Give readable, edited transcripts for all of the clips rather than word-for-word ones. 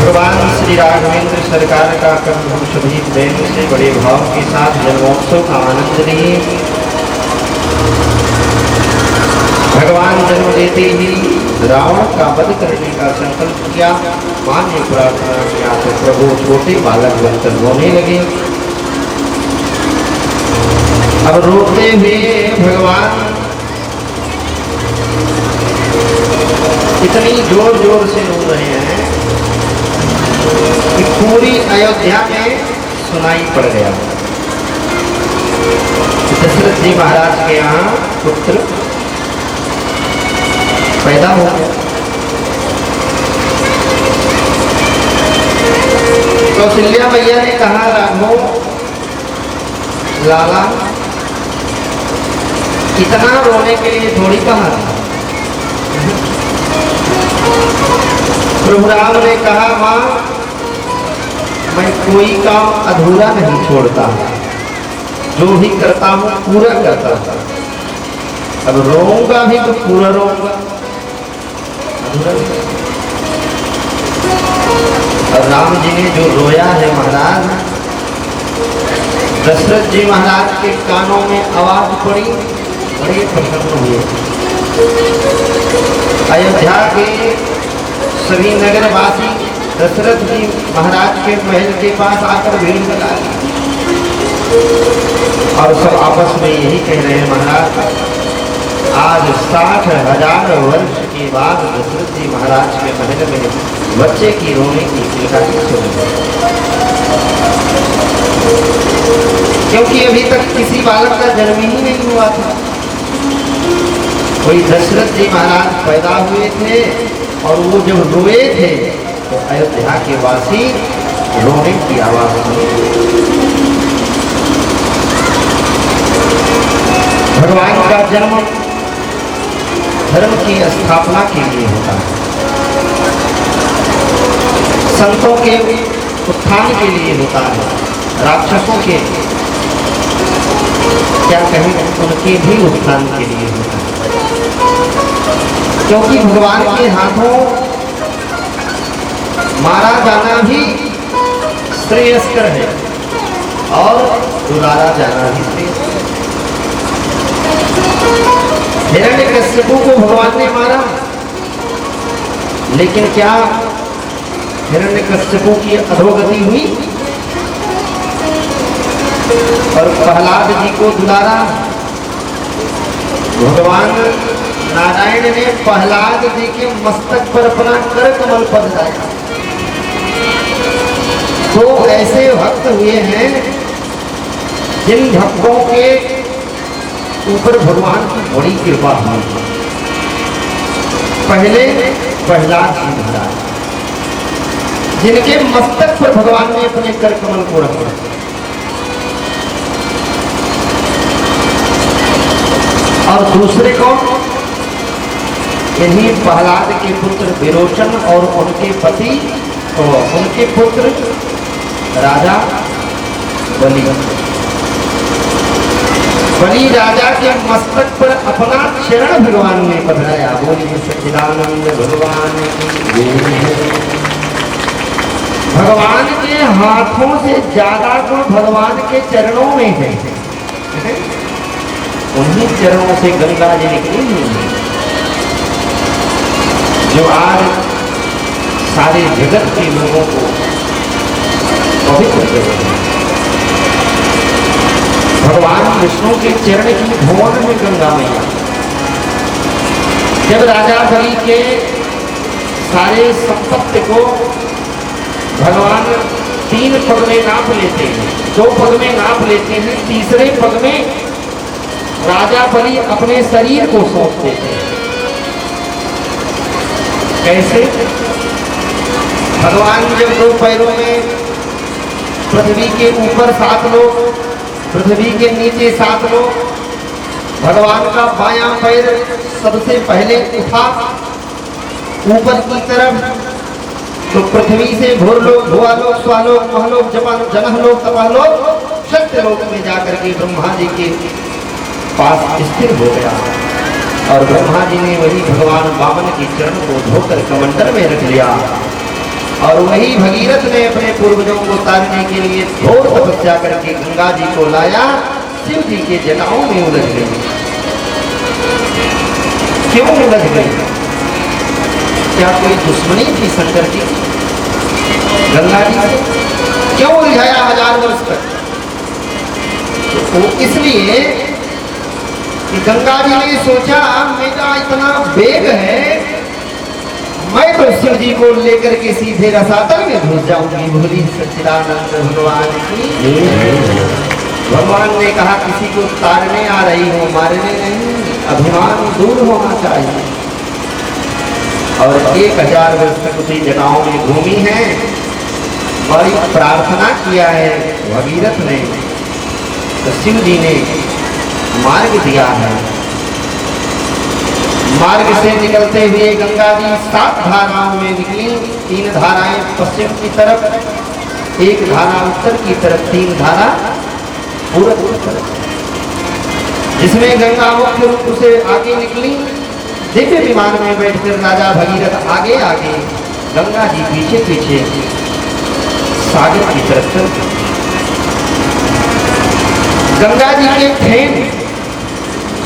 भगवान श्री राघवेंद्र सरकार का कर्म हम सभी प्रेम से बड़े भाव के साथ जन्मोत्सव का आनंद लिए। भगवान जन्म लेते ही रावण का वध करने का संकल्प किया। मां ने प्रार्थना किया तो प्रभु छोटे बालक बनकर रोने लगे। अब रोते हुए भगवान इतनी जोर जोर से रो रहे हैं कि पूरी अयोध्या में सुनाई पड़ गया। दशरथ जी महाराज के यहाँ पुत्र पैदा हो गया। कौशल्या मैया ने कहा, राघव लाला इतना रोने के लिए थोड़ी कहा। प्रभु राम ने कहा, मां मैं कोई काम अधूरा नहीं छोड़ता, जो भी करता हूं पूरा करता हूं। अब रोऊंगा भी तो पूरा रोऊंगा, अधूरा नहीं। और राम जी ने जो रोया है महाराज, दशरथ जी महाराज के कानों में आवाज पड़ी, बड़े प्रसन्न हुए। अयोध्या के सभी नगरवासी दशरथ जी महाराज के महल के पास आकर भीड़ लगा दी और सब आपस में यही कह रहे हैं, महाराज आज 60,000 वर्ष के बाद दशरथ जी महाराज के महल में बच्चे की रोने की चिल्लाहट सुनी, क्योंकि अभी तक किसी बालक का जन्म ही नहीं हुआ था। कोई दशरथ जी महाराज पैदा हुए थे और वो जब रोए थे तो अयोध्या के वासी रोने की आवाज सुनी। भगवान का जन्म धर्म की स्थापना के लिए होता है, संतों के उत्थान के लिए होता है, राक्षसों के क्या कहें उनके भी उत्थान के लिए होता है। क्योंकि भगवान के हाथों मारा जाना भी श्रेयस्कर है और दुलारा जाना भी श्रेयस्कर। हिरण्यकश्यपु को भगवान ने मारा, लेकिन क्या हिरण्यकश्यपु की अधोगति हुई? और प्रहलाद जी को दुलारा। भगवान नारायण ने प्रहलाद जी के मस्तक पर अपना कर कमल पद डाला। तो ऐसे भक्त हुए हैं जिन भक्तों के ऊपर भगवान की बड़ी कृपा हुई। पहले प्रहलाद जी महाराज, जिनके मस्तक पर भगवान ने अपने कर कमल को रखा। और दूसरे कौन? इन्हीं प्रहलाद के पुत्र विरोचन और उनके पति और उनके पुत्र राजा बलि। बलि राजा के मस्तक पर अपना चरण भगवान ने पधराया। बोलिए सच्चिदानंद भगवान की जय। भगवान के हाथों से ज्यादा गुण भगवान के चरणों में है। उन्हीं चरणों से गंगा जी निकली हुई जो आज सारे जगत के लोगों को पवित्र कर रहे हैं। भगवान विष्णु के चरण की भुवन में गंगा मैया। जब राजा बलि के सारे संपत्ति को भगवान 3 पग में नाप लेते हैं, 2 पग में नाप लेते हैं, तीसरे पग में राजा बलि अपने शरीर को सौंप देते हैं। कैसे? भगवान जब 2 पैरों में पृथ्वी के ऊपर 7 लोग, पृथ्वी के नीचे 7 लोग, भगवान का बायां पैर सबसे पहले उठा ऊपर की तरफ, तो पृथ्वी से भूरलोक, भुवालोक, स्वालोक, महलोक, जनहलोक, तपहलोक, सत्यलोक में जाकर के ब्रह्मा जी के पास स्थिर हो गया। और ब्रह्मा जी ने वही भगवान वामन के चरण को धोकर कमंडल में रख लिया और वही भगीरथ ने अपने पूर्वजों को तारने के लिए घोर तपस्या करके गंगा जी को लाया। शिव जी के जटाओं में उलझ गई। क्यों उलझ गई? क्या कोई दुश्मनी थी शंकर जी गंगा जी से? क्यों उलझाया 1000 वर्ष तक? तो इसलिए कि गंगा जी ने सोचा मेरा इतना वेग है, मैं तो शिव जी को लेकर के सीधे रसातल में घुस जाऊंगी। बोली सच्चिदानंद भगवान की। भगवान ने कहा किसी को तारने आ रही हो, मारने नहीं, अभिमान दूर होना चाहिए। और 1000 वर्ष तक उसी जटाओं में घूमी है। बड़ी प्रार्थना किया है भगीरथ ने, तो शिव जी ने मार्ग दिया है। मार्ग से निकलते हुए गंगा जी 7 धाराओं में निकली। 3 धाराएं पश्चिम की तरफ, 1 धारा उत्तर की तरफ, 3 धारा पूरब की तरफ, जिसमें गंगा मुख्य रूप से आगे निकली। दिव्य विमान में बैठकर राजा भगीरथ आगे आगे, गंगा जी पीछे पीछे सागर की तरफ चलते। गंगा जी के फेन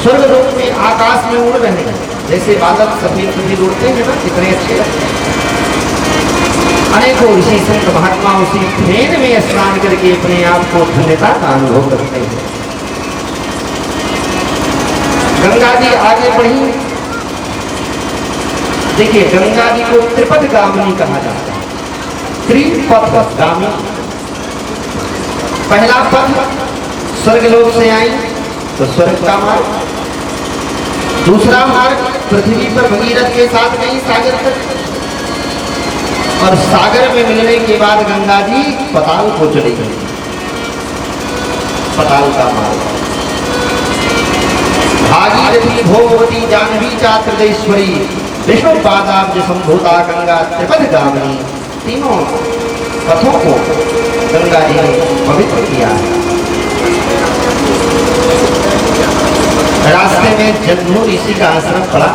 स्वर्ग लोक में आकाश में उड़ रहे हैं, जैसे बादल सफेद सफेद उड़ते हैं ना, कितने अच्छे लगते हैं। अनेकों ऋषि संत महात्मा उसी फेन में स्नान करके अपने आप को धन्यता का अनुभव करते हैं। गंगा जी आगे बढ़ी। देखिए गंगा जी को त्रिपथगामिनी कहा जाता है। त्रिपथगामी, पहला पथ स्वर्गलोक से आई तो स्वर्ग का मार्ग, दूसरा मार्ग पृथ्वी पर भगीरथ के साथ गई सागर तक, और सागर में मिलने के बाद गंगा जी पताल को चली गई। पताल का मार्ग भागीरथी भोगवती जाह्नवी चात्रदेश्वरी विष्णु पादाब्ज संभूता गंगा त्रिपथगामिनी, तीनों पथों को गंगा जी ने पवित्र किया है। रास्ते में जन्नू ऋषि का आश्रम पड़ा,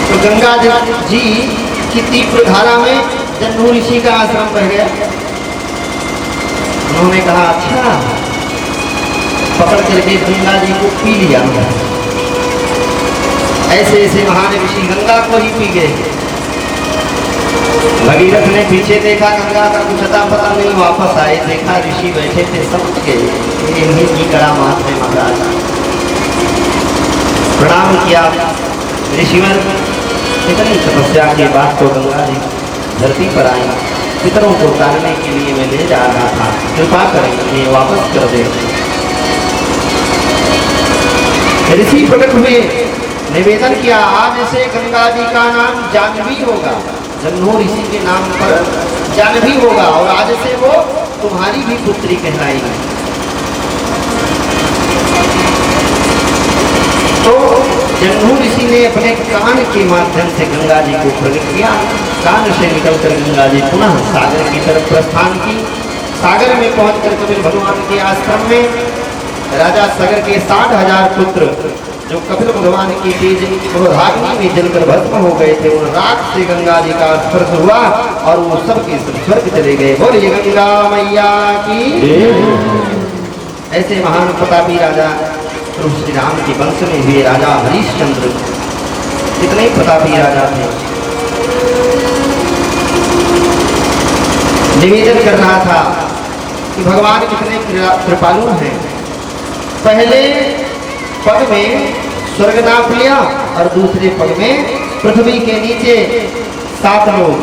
तो गंगा जी की तीव्र धारा में जन्नू ऋषि का आश्रम बह गया। उन्होंने कहा अच्छा, पकड़ करके गंगा जी को पी लिया। ऐसे ऐसे महान ऋषि गंगा को ही पी गए। भगीरथ ने पीछे देखा, गंगा का कुछ अता पता नहीं, वापस आए, देखा ऋषि बैठे थे, समझ गए इन्हीं की करामात है महाराज। प्रणाम किया ऋषिवर। इतनी तपस्या के बाद तो गंगा जी धरती पर आई। पितरों को तारने के लिए मैं ले जा रहा था, कृपा करें इन्हें वापस कर दे। ऋषि प्रकट हुए, निवेदन किया आज से गंगा जी का नाम जाह्नवी होगा। जन्नू ऋषि के नाम पर जाह्नवी होगा, और आज से वो तुम्हारी भी पुत्री कहलाएगी। तो जन्नू ऋषि ने अपने कान के माध्यम से गंगा जी को प्रकट किया। कान से निकलकर गंगा जी पुनः सागर की तरफ प्रस्थान की। सागर में पहुंचकर कपिल भगवान के आश्रम में राजा सगर के 60,000 पुत्र जो कपिल भगवान की तेज क्रोधाग्नि में जलकर भस्म हो गए थे, उन राख से गंगा जी का स्पर्श हुआ और वो सब के स्वर्ग चले गए। बोलिए गंगा मैया की। ऐसे महान प्रतापी राजा प्रभु श्री राम के वंश में हुए राजा हरिश्चंद्र कितने प्रतापी राजा थे। निवेदन कर रहा था कि भगवान कितने कृपालु हैं। पहले पग में स्वर्ग नाप लिया और दूसरे पग में पृथ्वी के नीचे 7 लोग।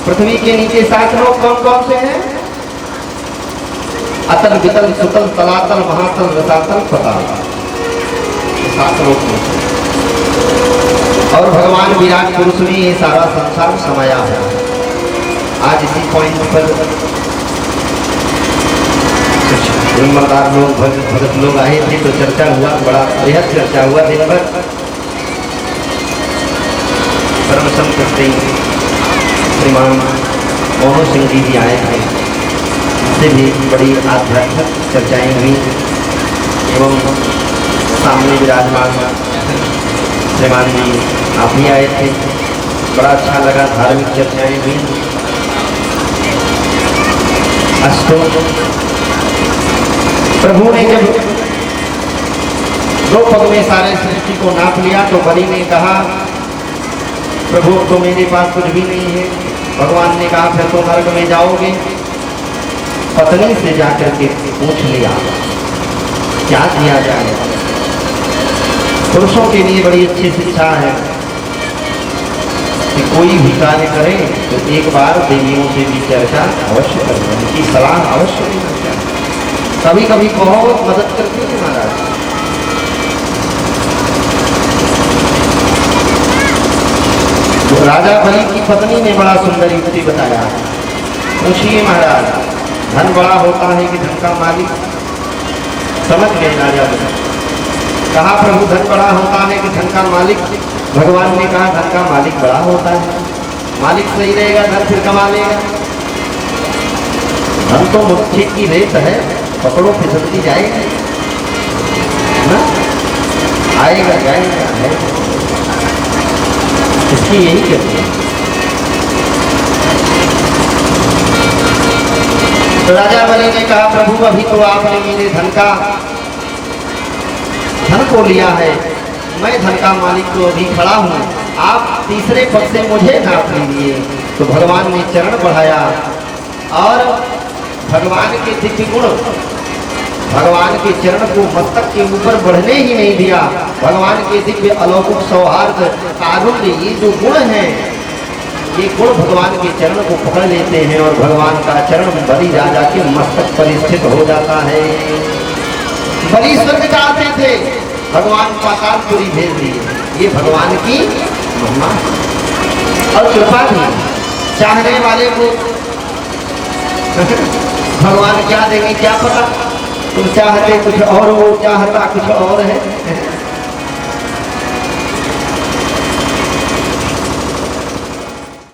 पृथ्वी के नीचे 7 लोग कौन कौन से हैं? अतल वितल सुतल तलातल महातल रसातल पताल, 7 लोग में। और भगवान विराट पुरुष में ये सारा संसार समाया है। आज इसी पॉइंट पर ब्रह्मदार लोग भगत लोग आए थे, तो चर्चा हुआ, बड़ा बेहद चर्चा हुआ दिन भर। परम संत श्रीमान मोहन सिंह जी भी आए थे, उससे भी बड़ी आध्यात्मिक चर्चाएं हुई। एवं सामने विराजमान श्रीमान जी आप भी आए थे, बड़ा अच्छा लगा, धार्मिक चर्चाएं हुई। अष्टों प्रभु ने जब 2 पग में सारे सृष्टि को नाप लिया तो बलि ने कहा, प्रभु तो मेरे पास कुछ भी नहीं है। भगवान ने कहा, फिर तो नरक में जाओगे। पत्नी से जाकर के पूछ लिया क्या किया जाए। पुरुषों के लिए बड़ी अच्छी शिक्षा है कि कोई भी कार्य करे तो एक बार देवियों से भी चर्चा अवश्य करें, उनकी सलाह अवश्य लेना चाहिए। कभी कभी बहुत मदद करती है महाराज। तो राजा बलि की पत्नी ने बड़ा सुंदर युक्ति बताया। पूछिए महाराज, धन बड़ा होता है कि धन का मालिक? समझ गए राजा बलि। कहा, प्रभु धन बड़ा होता है कि धन का मालिक? भगवान ने कहा, धन का मालिक बड़ा होता है। मालिक सही रहेगा धन फिर कमा लेगा। धन तो मुट्ठी की रेत है, पकड़ो फिसलती जाएगी ना, आएगा जाएगा है। इसकी यही कहते हैं। तो राजा बलि ने कहा, प्रभु अभी तो आपने मेरे धन को लिया है, मैं धन का मालिक तो अभी खड़ा हूँ, आप तीसरे पग से मुझे नाप लीजिए। तो भगवान ने चरण बढ़ाया और भगवान के दिव्य गुण, भगवान के चरण को मस्तक के ऊपर बढ़ने ही नहीं दिया। भगवान के दिव्य अलौकिक सौहार्द, कारुण्य, ये जो गुण हैं, ये गुण भगवान के चरण को पकड़ लेते हैं और भगवान का चरण बलि राजा के मस्तक पर स्थित हो जाता है। बलि स्वर्ग चाहते थे, भगवान पातालपुरी भेज दिए। ये भगवान की महिमा और कृपा भी। चाहने वाले को भगवान क्या देंगे क्या पता। तुम चाहते कुछ और, वो चाहता कुछ और है।